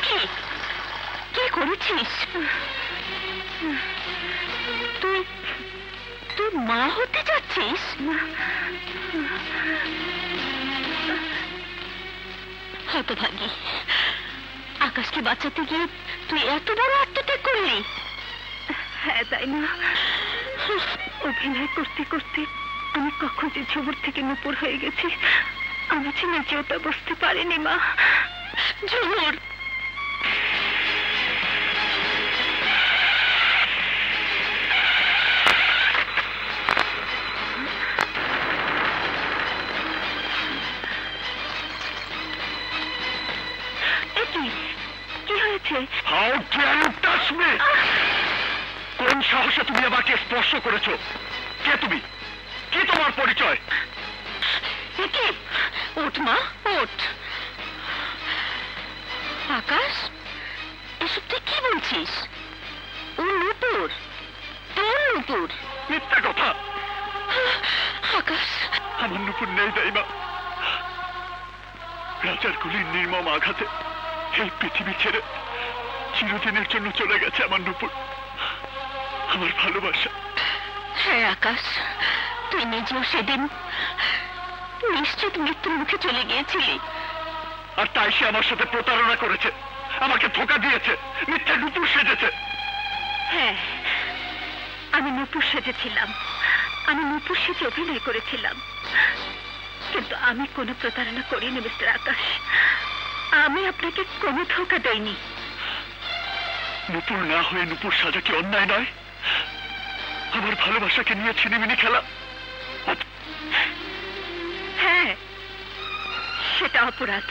কি কি করেছিস তুই? তুই মা হতে যাচ্ছিস? হতভাগী, আকাশকে বাঁচাতে গিয়ে তুই এত বড় আত্মত্যাগ করলি? হ্যাঁ তাই না, অভিনয় করতে করতে আমি কখন যে ঝুমুর থেকে নূপুর হয়ে গেছি আমি যে নিজেও তা বুঝতে পারিনি। মা, ঝুমুর কি হয়েছে? How dare you touch me! কোন সাহসে তুমি আমাকে স্পর্শ করেছো? কে তুমি? কি তোমার পরিচয়? কি? ওঠ মা, ওঠ। আকাশ, এসব তুই কি বলছিস? ও নূপুর, তোর নূপুর। মিথ্যা কথা। আকাশ, আমার নূপুর নেই দাইমা। রাজার গুলির নির্মম আঘাতে এই পৃথিবী ছেড়ে চিরদিনের জন্য চলে গেছে আমার নূপুর, আমার ভালোবাসা। হ্যাঁ আকাশ, তুই নিজেও সেদিন নিশ্চিত মৃত্যুর মুখে চলে গিয়েছিলি। আর তাই সে আমার সাথে প্রতারণা করেছে, আমাকে ধোঁকা দিয়েছে, মিথ্যা নূপুর সেজেছে। হ্যাঁ, আমি নূপুর সেজেছিলাম, আমি নূপুর সেজে অভিনয় করেছিলাম, কিন্তু আমি কোনো প্রতারণা করিনি মিস্টার আকাশ। আমি আপনাকে কোনো ধোঁকা দেইনি। নূপুর না হয়ে নূপুর সাজা কি অন্যায় নয়? আমার ভালোবাসাকে নিয়ে ছিনিমিনি খেলা? হ্যাঁ, সেটা অপরাধ,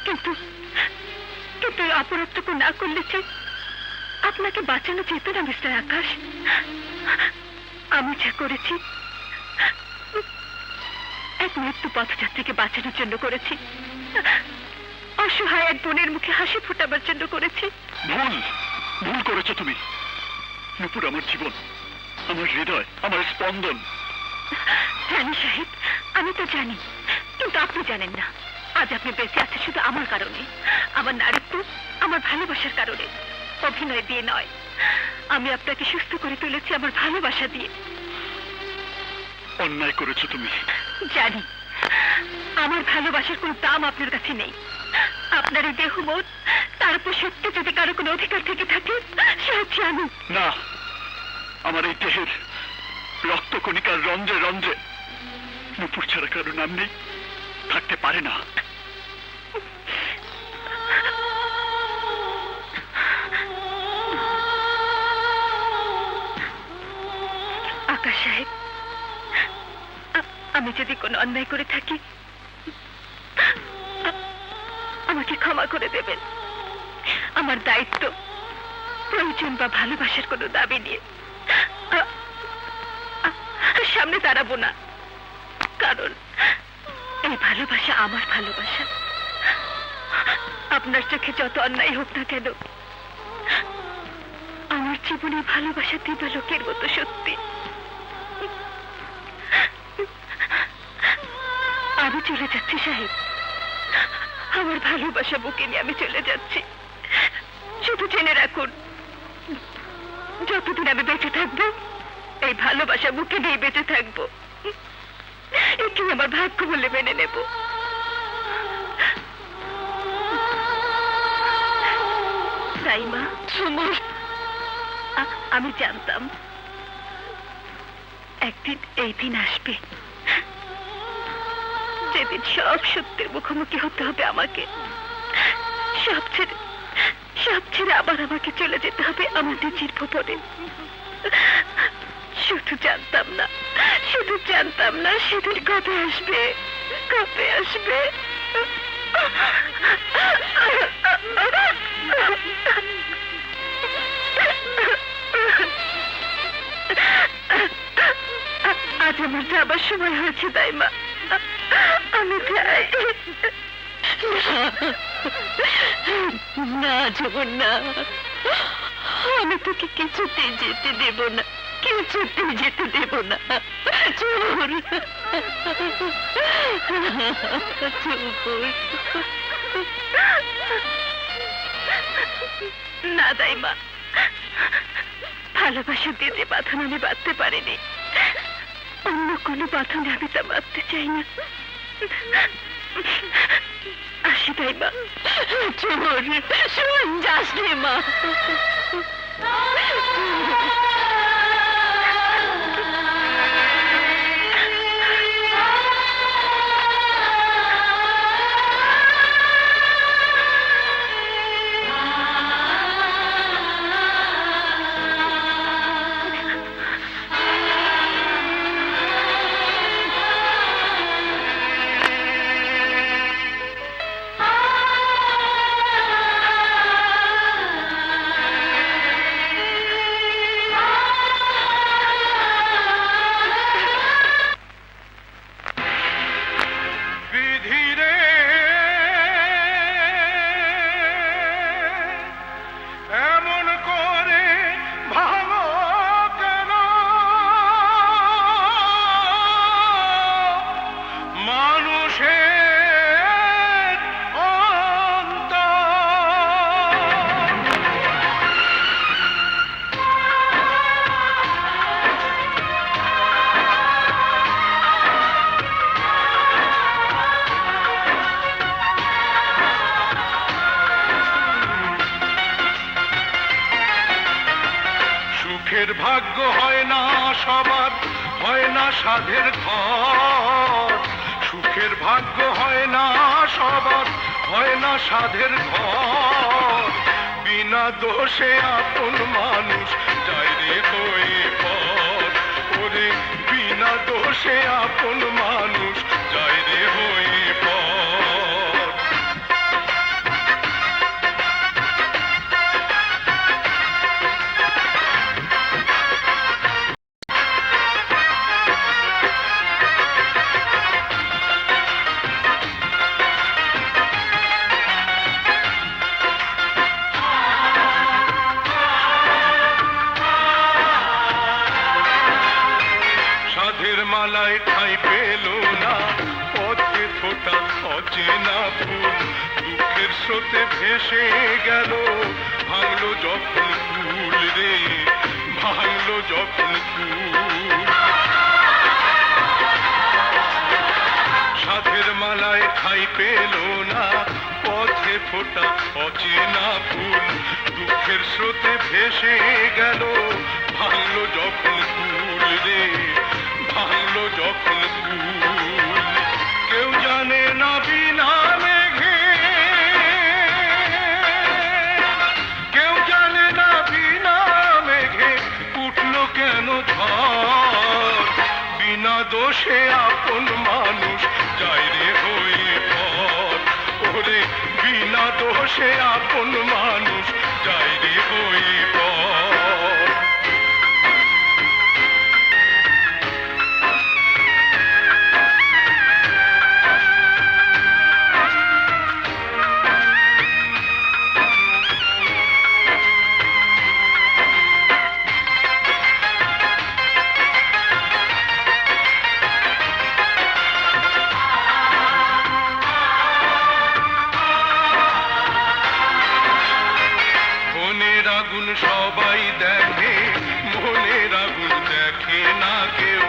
কিন্তু কিন্তু এই অপরাধটুকু না করলে যে আপনাকে বাঁচানো যেত না মিস্টার আকাশ। আমি যা করেছি এক মৃত্যু পথযাত্রীকে বাঁচানোর জন্য করেছি, অসহায় এক বোনের মুখে হাসি ফোটাবার জন্য করেছি। ভুল, ভুল করেছো তুমি। নূপুর আমার জীবন, আমার হৃদয়, আমার স্পন্দন। জানি সাহেব, আমি তো জানি, কিন্তু আপনি জানেন না আজ আপনি বেঁচে আছেন শুধু আমার কারণে, আমার নারীত্ব, আমার ভালোবাসার কারণে, অভিনয় দিয়ে নয়। আমি আপনাকে সুস্থ করে তুলেছি আমার ভালোবাসা দিয়ে। অন্যায় করেছো তুমি। জানি, আমার ভালোবাসার কোনো দাম আপনার কাছে নেই। আপনার এই দেহ মন, তার উপর সত্যি যদি কারো কোনো অধিকার থেকে থাকে সে হচ্ছে আমি। না, আমার এই দেহের রক্ত কণিকার রন্ধ্রে রন্ধ্রে নূপুর ছাড়া কারো নাম নেই, থাকতে পারে না। আকাশ সাহেব, আমি যদি কোনো অন্যায় করে থাকি আমাকে ক্ষমা করে দেবেন। আমার দায়িত্ব, প্রয়োজন বা ভালোবাসার কোনো দাবি নিয়ে সামনে দাঁড়াবো না, কারণ এই ভালোবাসা আমার ভালোবাসা। আপনার চোখে যত অন্যায় হোক না কেন, আমার জীবনে ভালোবাসা দিবালোকের মতো সত্যি। আমি চলে যাচ্ছি সাহেব, আমার ভালোবাসা বুকে নিয়ে আমি চলে যাচ্ছি। শুধু জেনে রাখুন, যতদিন আমি বেঁচে থাকবো এই ভালোবাসা বুকে নিয়ে বেঁচে থাকবো, একে আমার ভাগ্য বলে মেনে নেব। তাই মা, আমি জানতাম একদিন এই দিন আসবে যেদিন সব সত্যের মুখোমুখি হতে হবে আমাকে। সব ছেড়ে আবার আমাকে চলে যেতে হবে আমার নিজের ভুবনে। শুধু জানতাম না সেদিন কবে আসবে, কবে আসবে। আজ আমার যাবার সময় হয়েছে দাইমা, আমি যাই। না ঝুমুর না, আমি তোকে কিছুতেই যেতে দেব না, কিছুতেই যেতে দেব না ঝুমুর, ঝুমুর। না দাইমা, ভালোবাসা দিয়ে যে বাঁধন আমি বাঁধতে পারিনি, অন্য কোনো বাঁধনে আমি তা বাঁধতে চাই না। আসি দাইমা। শোন, যাস রে মা। বিধিরে এমন করে ভালো কেন মানুষের অন্তর। সুখের ভাগ্য হয় না সবার, হয় না সাধের ঘর। সুখের ভাগ্য হয় না সবার, হয় না সাধের ঘর। বিনা দোষে আপন মানুষ যায় রে হয়ে পর। ওরে বিনা দোষে আপন মানুষ যায় রে হয়ে পর। সাধের মালায় ঠাঁই পেল না, পথে ফোটা অচেনা ফুল। দুঃখের স্রোতে ভেসে গেল, ভাঙলো যখন ফুল রে, ভাঙলো যখন ফুল। সাধের মালায় ঠাঁই পেল না, পথে ফোটা অচেনা ফুল। দুঃখের স্রোতে ভেসে গেল, ভাঙলো যখন ফুল রে, ভাঙলো যখন ফুল। কেউ জানে না বিনা মেঘে, কেউ জানে না বিনা মেঘে উঠলো কেন ঝড়। বিনা দোষে আপন মানুষ যায় রে হয়ে পর। ওরে বিনা দোষে আপন মানুষ যায় রে হয়ে পর। মনের আগুন সবাই দেখে, মনের আগুন দেখে না কেউ।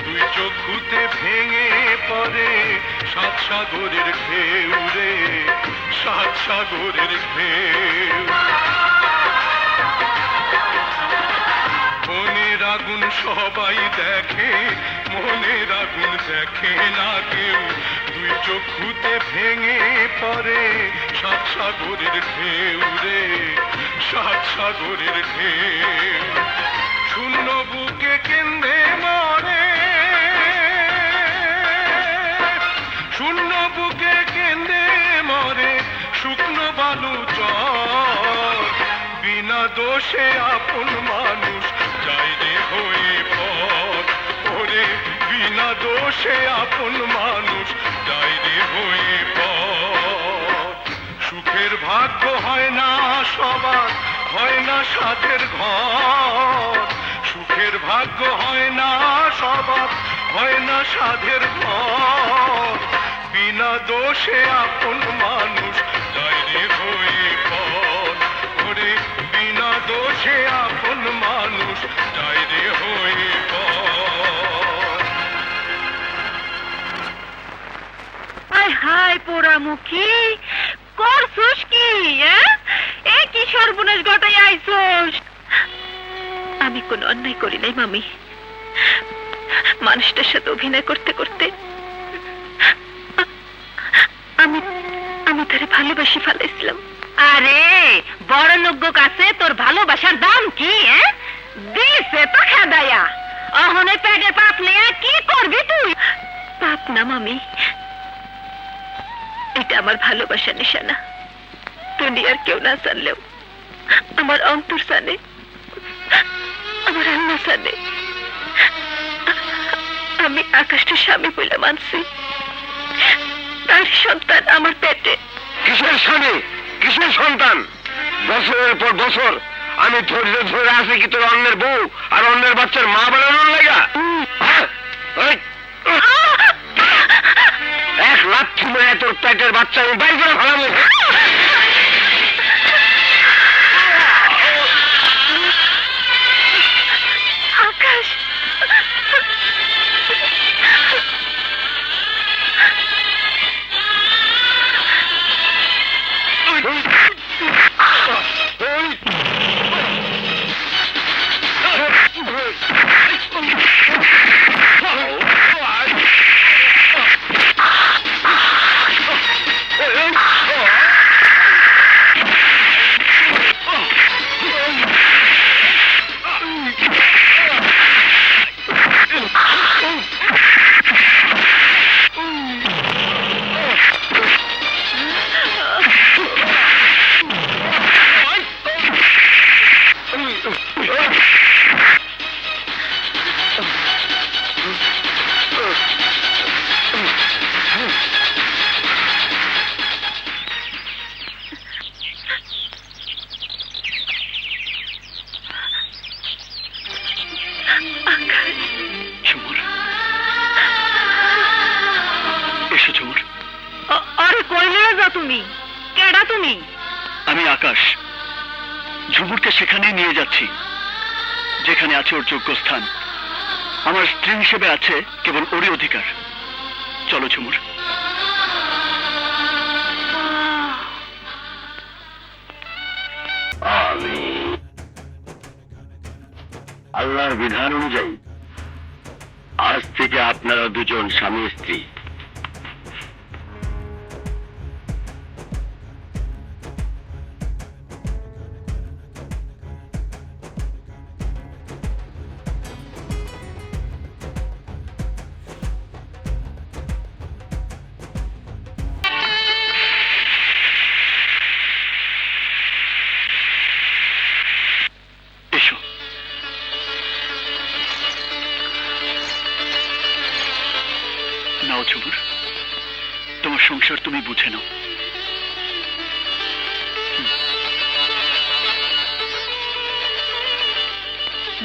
দুই চক্ষুতে ভেঙে পড়ে সাত সাগরের ঢেউ রে, সাত সাগরের ঢেউ। মনের আগুন সবাই দেখে, মনের আগুন দেখে না কেউ। দুই চক্ষুতে ভেঙে পড়ে সাত সাগরের ঢেউ রে, সাত সাগরের ঢেউ। শূন্য বুকে কেন্দ্রে মরে, শূন্য বুকে কেন্দ্রে মরে শুকনো বালু চর। বিনা দোষে আপন মানুষ যায় রে হয়ে পর। ওরে বিনা দোষে আপন মানুষ যায় রে হয়ে পর। সুখের ভাগ্য হয় না সবার, হয় না সাধের ঘর। সুখের ভাগ্য হয় না সবার, হয় না সাধের ঘর। বিনা দোষে আপন মানুষ যায় রে হয়ে পর। ওরে সে আপন মানুষ যায় রে হয়ে পর। হায় হায় পোড়ামুখী করছস কি এ কি সর্বনাশ ঘটাই আইছস? আমি কোনো অন্যায় করি নাই মামি। মানুষটার সাথে অভিনয় করতে করতে আমি আমি তারে ভালোবাসি ফেলাইছিলাম। আরে বড় লোক কাছে তোর ভালোবাসার দাম কি? দিছে তো খেদাইয়া, অহনে পেটে পাপ নিয়ে কি করবি তুই? পাপ না মামি, এটা আমার ভালোবাসার নিশানা। দুনিয়ার কেউ না জানলেও আমার অন্তর জানে, আমার আল্লাহ জানে। আমি আকাশটা স্বামী বলে মানছি, তার সন্তান আমার পেটে। কিসের স্বামী, কিসের সন্তান? বছরের পর বছর আমি ধৈর্য ধরে আছি কি তোর অন্যের বউ আর অন্যের বাচ্চার মা বানানোর লাগা? হ্যাঁ? এই, এক লাথি মেরে তোর পেটের বাচ্চা আমি বাইর করে ফেলাবো। আকাশ, ঝুমুর, এসো ঝুমুর। আরে কই নিয়ে যা তুমি? কেডা তুমি? আমি আকাশ, ঝুমুরকে সেখানে নিয়ে যাচ্ছি যেখানে আছে ওর যোগ্য স্থান। আমার স্ত্রী হিসেবে আছে কেবল ওরই অধিকার। চলো ঝুমুর। আমি আল্লাহর বিধান অনুযায়ী আজ থেকে আপনারা দুজন স্বামী স্ত্রী। এসো। নাও ঝুমুর, তোমার সংসার তুমি বুঝে নাও।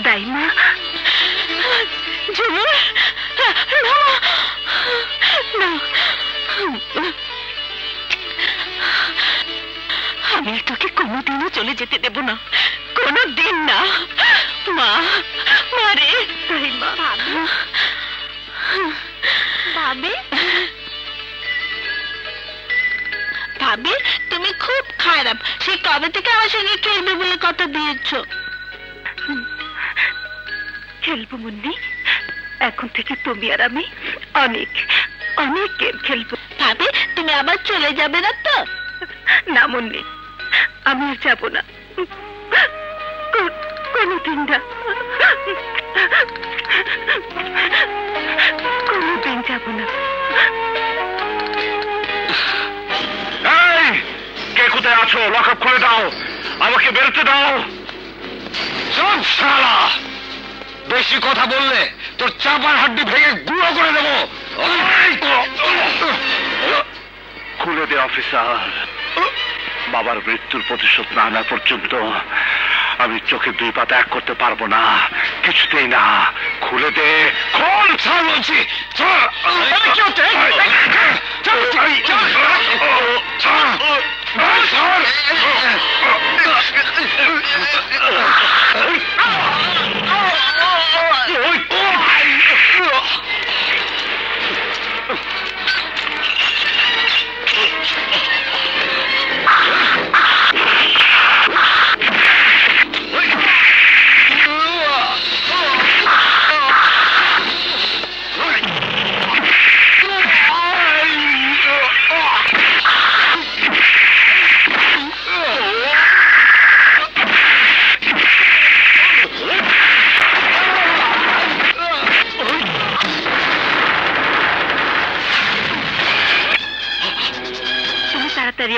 দাইমা, ঝুমুর, আমি তোকে কোনোদিনও চলে যেতে দেব না, কোনোদিন না। মা, মারে দাইমা। ভাবি, ভাবি তুমি খুব খারাপ। সে কবে থেকে আমার সঙ্গে খেলবে বলে কথা দিয়েছ? খেলবো মুন্নি, এখন থেকে তুমি আর আমি অনেক অনেক গেম খেলবো। ভাবি তুমি আবার চলে যাবে না তো? না মুন্নি, আমি আর যাবো না, কোনোদিন না, কোনোদিন যাবো না। এই, কে কোথায় আছো? লকআপ খুলে দাও, আমাকে বেরোতে দাও। চুপ শালা, বেশি কথা বললে তোর চাপার হাড্ডি ভেঙে গুঁড়ো করে দেবো। খুলে দে অফিসার। বাবার মৃত্যুর প্রতিশোধ না আনা পর্যন্ত আমি চোখে দুই পাতা এক করতে পারবো না, কিছুতেই না। খুলে দে, খোল। ছাড় বলছি, ছাড়।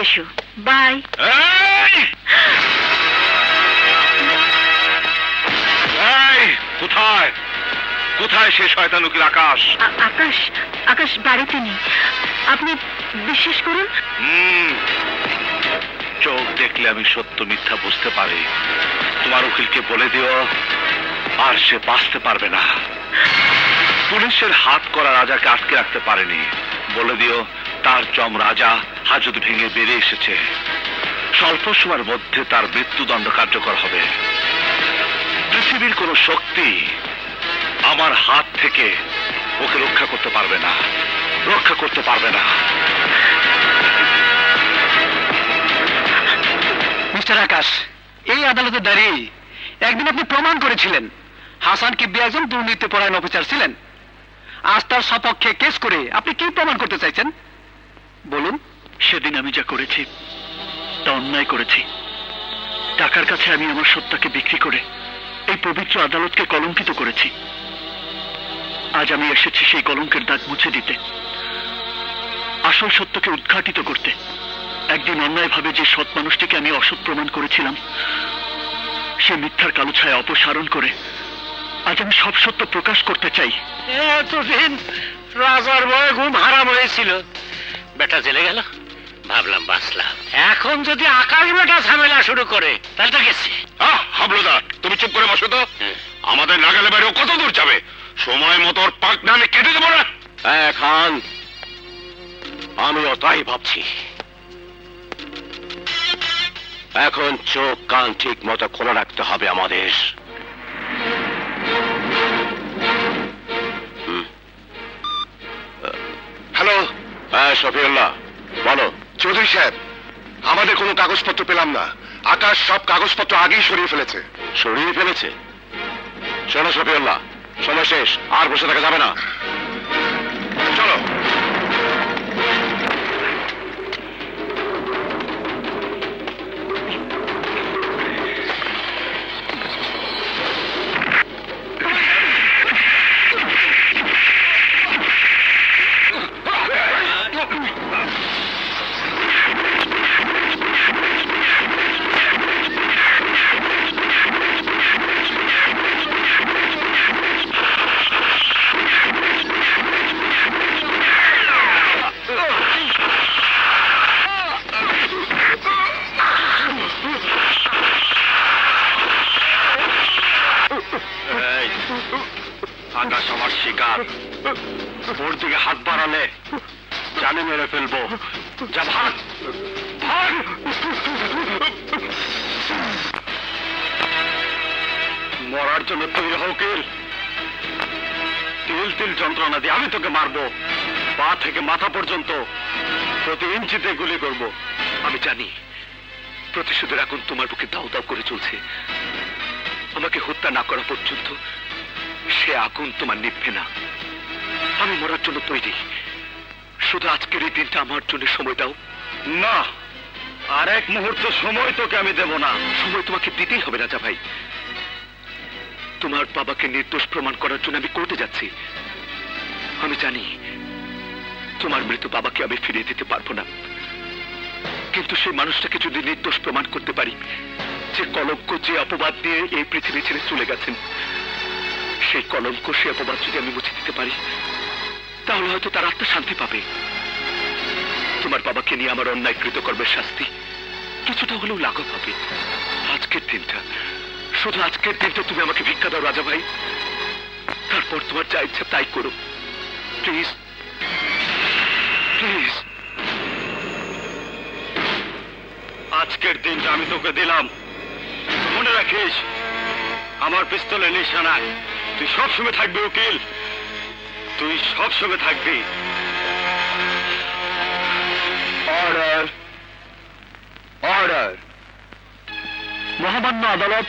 এসো। বাই। এই! এই, কোথায় কোথায় সে শয়তান উকিল আকাশ? আকাশ, আকাশ বাড়িতে নেই। আপনি বিশ্বাস করুন। চোখ দেখলে আমি সত্য মিথ্যা বুঝতে পারি। তোমার উকিলকে বলে দিও আর সে বাঁচতে পারবে না। পুলিশের হাত করা রাজাকে আটকে রাখতে পারেনি। বলে দিও তার জম রাজা হাজত ভেঙে বেরিয়ে এসেছে। স্বল্প সময়ের মধ্যে তার মৃত্যুদণ্ড কার্যকর হবে। পৃথিবীর কোন শক্তি আমার হাত থেকে ওকে রক্ষা করতে পারবে না, রক্ষা করতে পারবে না। মিস্টার আকাশ, এই আদালতে দাঁড়িয়ে একদিন আপনি প্রমাণ করেছিলেন হাসান কিবরি একজন দুর্নীতিপরায়ণ অফিসার ছিলেন। আজ তার সপক্ষে কেস করে আপনি কি প্রমাণ করতে চাইছেন বলুন? সেদিন আমি যা করেছি তা অন্যায় করেছি। টাকার কাছে আমি আমার সত্তাকে বিক্রি করে এই পবিত্র আদালতকে কলঙ্কিত করেছি। আজ আমি এসেছি সেই কলঙ্কের দাগ মুছে দিতে, আসল সত্যকে উদ্ঘাটিত করতে। একদিন অন্যায়ভাবে যে সৎ মানুষটিকে আমি অসৎ প্রমাণ করেছিলাম, সে মিথ্যার কালো ছায়া অপসারণ করে আজ আমি সব সত্য প্রকাশ করতে চাই। এতদিন রাজার ভয়ে ঘুম হারাম হয়েছিল, বেটা জেলে গেল, ভাবলাম বাঁচলাম। এখন যদি আকাশ বেটা ঝামেলা শুরু করে তাহলে তো গেছি। হাবলুদার, তুমি চুপ করে বসো তো। আমাদের নাগালে বাইরেও কত দূর যাবে? সময় মতো ওর পাক নামে কেটে দেবো না। খান, আমিও তাই ভাবছি। এখন চোখ কান ঠিক মতো খোলা রাখতে হবে আমাদের। হ্যালো। হ্যাঁ শফিউল্লাহ, বলো। চৌধুরী সাহেব, আমাদের কোনো কাগজপত্র পেলাম না। আকাশ সব কাগজপত্র আগেই সরিয়ে ফেলেছে। সরিয়ে ফেলেছে? শোনো শফিউল্লাহ, সময় শেষ, আর বসে থাকা যাবে না। চলো। আকাশ আমার শিকার, ওর দিকে হাত বাড়ালে জানে মেরে ফেলবো। যা ভাগ, ভাগ। মরার জন্য তৈরি হও উকিল। তিল তিল যন্ত্রণা দিয়ে আমি তোকে মারবো, পা থেকে মাথা পর্যন্ত প্রতি ইঞ্চিতে গুলি করব। আমি জানি প্রতিশোধের আগুন তোমার বুকে দাউ দাউ করে চলছে। আমাকে হত্যা না করা পর্যন্ত সে আগুন তোমার নিভবে না। আমি মরার জন্য তৈরি। শুধু আজকের এই দিনটা আমার জন্য সময় দাও। না, আর এক মুহূর্ত সময় তোকে আমি দেব না। সময় তোমাকে দিতেই হবে রাজা ভাই। তোমার বাবাকে নির্দোষ প্রমাণ করার জন্য আমি কোর্টে যাচ্ছি। আমি জানি তোমার মৃত বাবাকে আমি ফিরিয়ে দিতে পারবো না, কিন্তু সেই মানুষটাকে যদি নির্দোষ প্রমাণ করতে পারি, যে কলঙ্ক যে অপবাদ দিয়ে এই পৃথিবী ছেড়ে চলে গেছেন, সেই কলঙ্ক সে অপবাদ যদি আমি মুছে দিতে পারি, তাহলে হয়তো তার আত্মা শান্তি পাবে। তোমার বাবাকে নিয়ে আমার অন্যায় কৃতকর্মের শাস্তি কিছুটা হলেও লাঘব হবে। আজকের দিনটা, শুধু আজকের দিনটা তুমি আমাকে ভিক্ষা দাও রাজা ভাই। তারপর তোমার যা ইচ্ছা তাই করো, প্লিজ প্লিজ। আজকের দিনটা আমি তোকে দিলাম, মনে রাখিস আমার পিস্তলের নিশানায় তুই সবসময় থাকবি উকিল, তুই সবসময় থাকবি। Order, order. মহামান্য আদালত,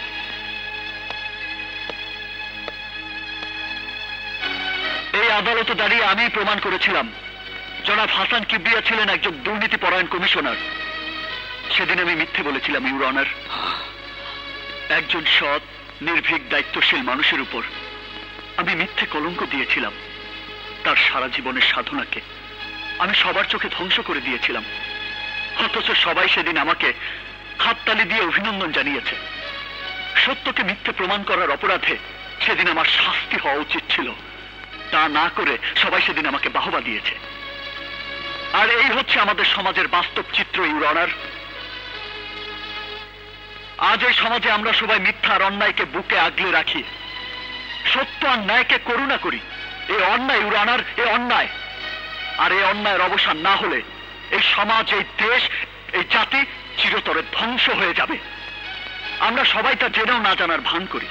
এই আদালতে দাঁড়িয়ে আমি প্রমাণ করেছিলাম জনাব হাসান কিবরিয়া ছিলেন একজন দুর্নীতিপরায়ণ কমিশনার। সেদিন আমি মিথ্যে বলেছিলাম ইউর অনার। একজন সৎ, নির্ভীক, দায়িত্বশীল মানুষের উপর আমি মিথ্যে কলঙ্ক দিয়েছিলাম। তার সারা জীবনের সাধনাকে আমি সবার চোখে ধ্বংস করে দিয়েছিলাম। অথচ সবাই সেদিন আমাকে হাততালি দিয়ে অভিনন্দন জানিয়েছে। সত্যকে মিথ্যে প্রমাণ করার অপরাধে সেদিন আমার শাস্তি হওয়া উচিত ছিল, তা না করে সবাই সেদিন আমাকে বাহবা দিয়েছে। আর এই হচ্ছে আমাদের সমাজের বাস্তব চিত্র, ইউর অনার। আজ এই সমাজে আমরা সবাই মিথ্যা আর অন্যায়কে বুকে আগলে রাখি, সত্য আর ন্যায়কে করুণা করি। এই অন্যায়, ইউর অনার, এই অন্যায়। আর এই অন্যায়ের অবসান না হলে এই সমাজ, এই দেশ, এই জাতি চিরতরে ধ্বংস হয়ে যাবে। আমরা সবাই তা জেনেও না জানার ভান করি।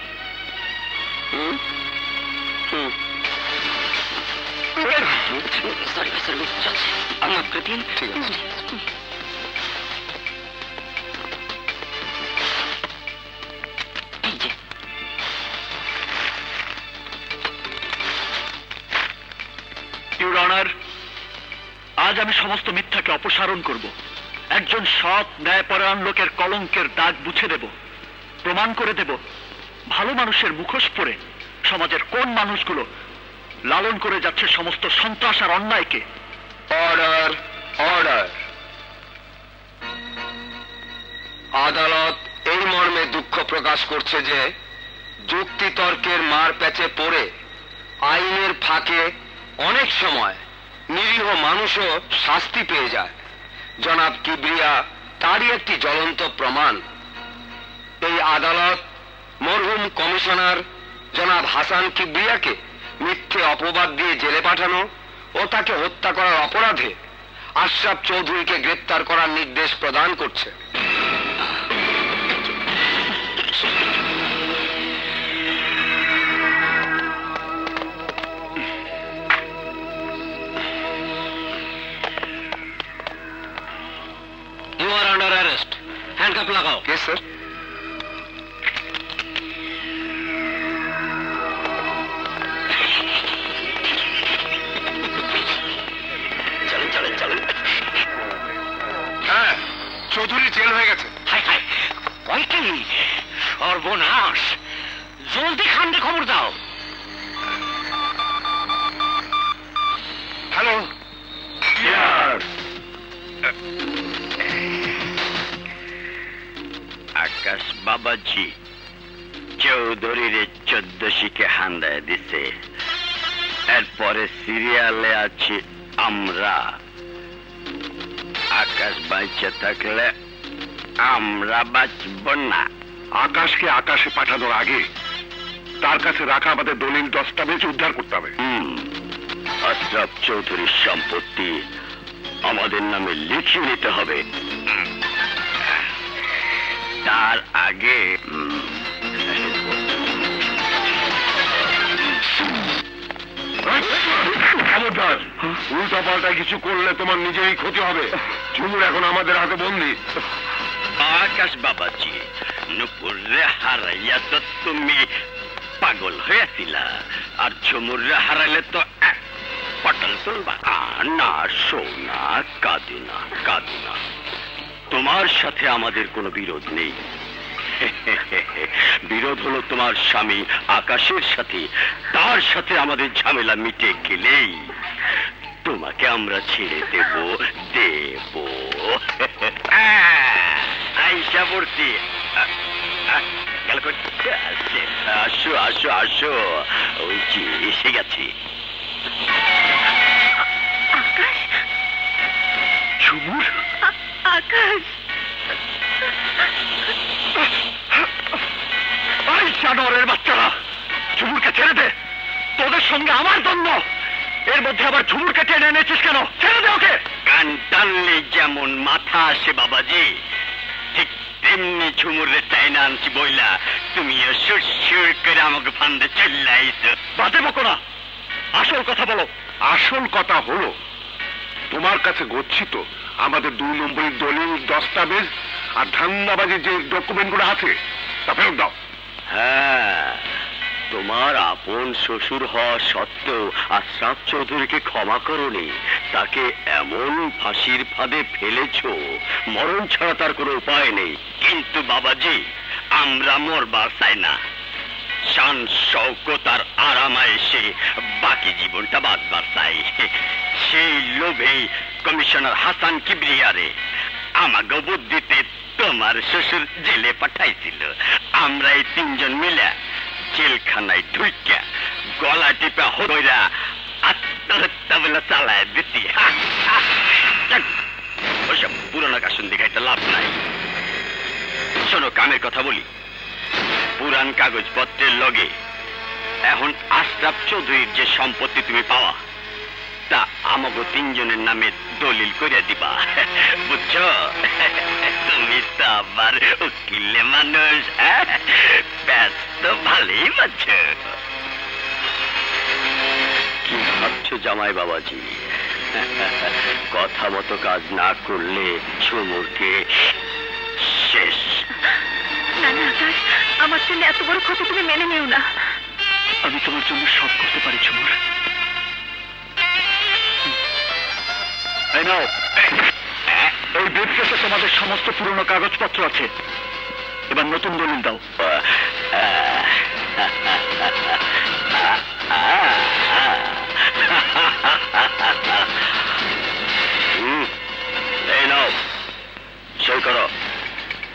ইউর অনার, আজ আমি সমস্ত মিথ্যাকে অপসারণ করব। একজন সৎ ন্যায়পরায়ণ লোকের কলঙ্কের দাগ মুছে দেব। প্রমাণ করে দেব ভালো মানুষের মুখোশ পরে সমাজের কোন মানুষগুলো লালন করে যাচ্ছে সমস্ত সন্ত্রাস আর অন্যায়কে। Order, order. আদালত এই মর্মে দুঃখ প্রকাশ করছে যে যুক্তি তর্কের মার প্যাচে পড়ে আইনের ফাঁকে অনেক সময় নিরীহ মানুষও শাস্তি পেয়ে যায়। জনাব কিবরিয়া তারই একটি জ্বলন্ত প্রমাণ। এই আদালত মরহুম কমিশনার জনাব হাসান কিবরিয়াকে মিথ্যে অপবাদ দিয়ে জেলে পাঠানো ও তাকে হত্যা করার অপরাধে আশরাফ চৌধুরীকে গ্রেপ্তার করার নির্দেশ প্রদান করছে। You are under arrest. Handcuff লাগাও। Yes, sir. চলেন, চলেন, চলেন। হ্যাঁ, চৌধুরী জেল হয়ে গেছে। হাই হাই, কয়টি সর্বনাশ! জলদি খান্ডে খবর দাও। হ্যালো। আকাশ বাবাজি চৌধুরীর 14 শিকে হান্দায় দিছে। এরপরে সিরিয়ালে আছি আমরা। আকাশ বাইচে থাকলে আমরা বাঁচব না। আকাশকে আকাশে পাঠানোর আগে তার কাছে রাখা আমাদের দলিল দস্তাবেজ উদ্ধার করতে হবে। আশরাফ চৌধুরীর সম্পত্তি আমাদের নামে লিখিয়ে নিতে হবে। তার আগে খবরদার, উল্টা পাল্টা কিছু করলে তোমার নিজেরই ক্ষতি হবে। ঝুমুর এখন আমাদের হাতে বন্দি। আকাশ বাবাজি, নুপুরে হারাইয়া তো তুমি পাগল হয়েছিলা, আর ঝুমুরে হারাইলে তো পটল তুলবা। না সোনা, কাঁদিনা, কাঁদিনা। তোমার সাথে আমাদের কোনো বিরোধ নেই। বিরোধ হলো তোমার স্বামী আকাশের সাথে। তার সাথে আমাদের ঝামেলা মিটে গেলেই তোমাকে আমরা ছেড়ে দেব, দেব। আইসা পড়ছি। আসো, আসো, আসো। ওই যে এসে গেছি। আকাশ, ঝুমুর, আকাশ। এই জানোয়ারের বাচ্চারা, ঝুমুরকে ছেড়ে দে। তোদের সঙ্গে আমার দ্বন্দ্ব, এর মধ্যে আবার ঝুমুরকে টেনে এনেছিস কেন? ছেড়ে দে ওকে। কান টানলে যেমন মাথা আসে বাবাজি, ঠিক তেমনি ঝুমুরে টাইনা আনছি বইলা তুমিও সুর করে আমাকে ফান্দে চলে আইছো। বাজে বকো না, আসল কথা বলো। আসল কথা হলো, তোমার কাছে গচ্ছিত আমাদের 2 নম্বরের দলিল দস্তাবেজ আর ধান্দাবাজির যে ডকুমেন্টগুলো আছে তা ফেরত দাও। হ্যাঁ, তোমার আপন শ্বশুর হওয়া সত্ত্বেও আশরাফ চৌধুরীকে ক্ষমা করনি। তাকে এমন ফাঁসির ফাঁদে ফেলেছো, মরণ ছাড়া তার কোনো উপায় নেই। কিন্তু বাবাজি, আমরা মরবার চাই না। শান শওকত আর আরামায় এসে বাকি জীবনটা বাঁচবার চাই। সেই লোভেই কমিশনার হাসান কিবরিয়ারে আমাকে বুদ্ধিতে তোমার শ্বশুর জেলে পাঠাইছিল। আমরা এই তিনজন মিলে জেলখানায় ঢুইকা গলা টিপা হইরা আত্মহত্যা বলে চালায় দিতি। ওইসব পুরোনো কাশুন দেখাইতে লাভ নাই। শোনো, কামের কথা বলি। পুরান কাগজপত্রের লগে এখন আশরাফ চৌধুরীর যে সম্পত্তি তুমি পাওয়া, তা আমাকে তিনজনের নামে দলিল করে দিবা, বুঝছো? তুমি তো আবার উকিলে মানুষ, ব্যস্ত ভালোই পাচ্ছ। কি ভাবছো জামাই বাবাজি? কথা মতো কাজ না করলে ঝুমুরকে শেষ। না না আকাশ, আমার জন্য এত বড় ক্ষতি তুমি মেনে নিও না। আমি তোমার জন্য সব করতে পারি ঝুমুর। এই নাও, এই ব্রিফকেসে তোমাদের সমস্ত পুরনো কাগজপত্র আছে। এবার নতুন দলিল দাও। এই নাও, সই করো।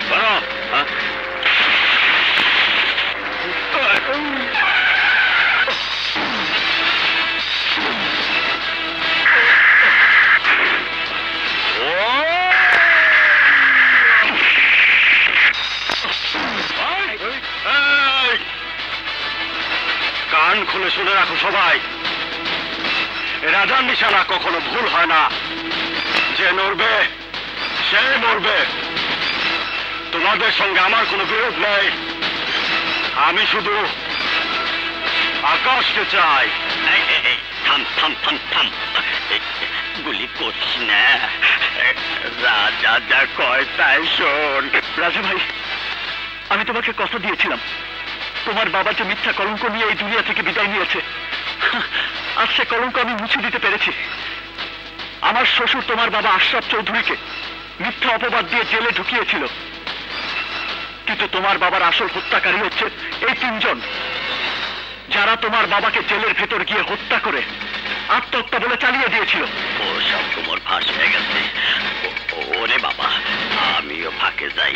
করো। কান খুলে শুনে রাখো সবাই, রাজার নিশানা কখনো ভুল হয় না। যে নড়বে সে মরবে। তোমাদের সঙ্গে আমার কোনো বিরোধ নেই। আমি শুধু আকাশকে চাই। থাম থাম থাম থাম, গুলি করছি না। রাজা যা কয় তাই শোন। রাজা ভাই, আমি তোমাকে কথা দিয়েছিলাম, তোমার বাবা যে মিথ্যা কলঙ্ক নিয়ে এই দুনিয়া থেকে বিদায় নিয়েছে, আজ সে কলঙ্ক আমি মুছে দিতে পেরেছি। আমার শ্বশুর তোমার বাবা আশরাফ চৌধুরীকে মিথ্যা অপবাদ দিয়ে জেলে ঢুকিয়েছিল, কিন্তু তোমার বাবার আসল হত্যাকারী হচ্ছে এই তিনজন, যারা তোমার বাবাকে জেলের ভেতর গিয়ে হত্যা করে আত্মহত্যা বলে চালিয়ে দিয়েছিল। ও সব তোমার ফাঁস হয়ে গেছে। ওরে বাবা, আমিও ফাঁকে যাই।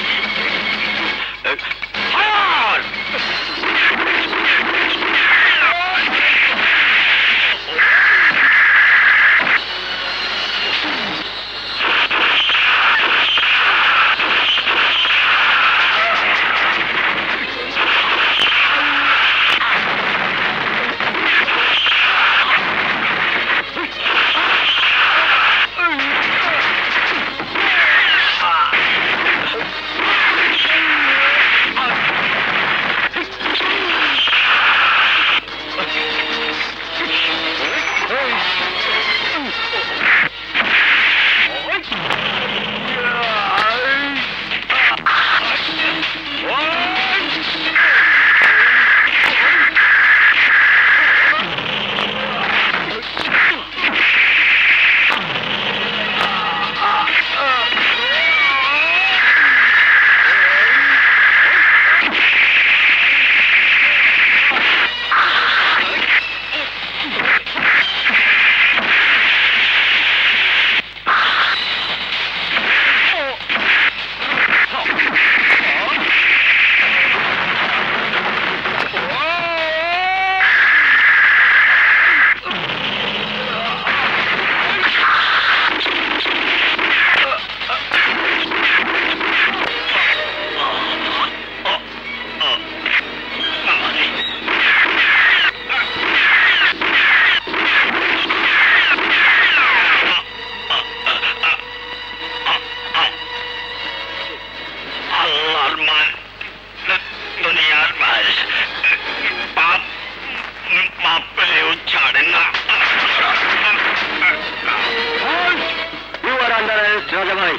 রাজা ভাই,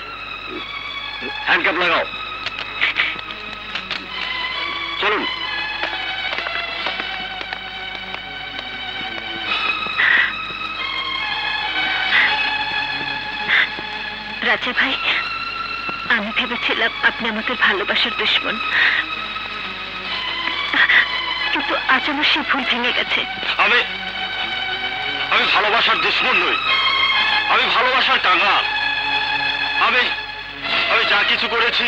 হ্যান্ডকাপ লাগাও। চলুন। রাজা ভাই, আমি ভেবেছিলাম আপনি আমাদের ভালোবাসার দুশ্মন, কিন্তু আজ আমার সেই ভুল ভেঙে গেছে। আমি ভালোবাসার দুশ্মন নই, আমি ভালোবাসার টাঙ্গাল। আমি আমি যা কিছু করেছি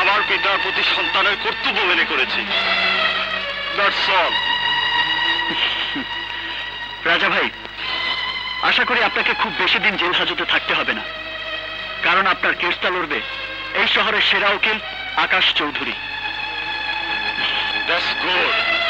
আমার পিতার প্রতি সন্তানের কর্তব্য মেনে করেছি। That's all. রাজা ভাই, আশা করি আপনাকে খুব বেশি দিন জেল হাজতে থাকতে হবে না, কারণ আপনার কেসটা লড়বে এই শহরের সেরা উকিল আকাশ চৌধুরী। That's good.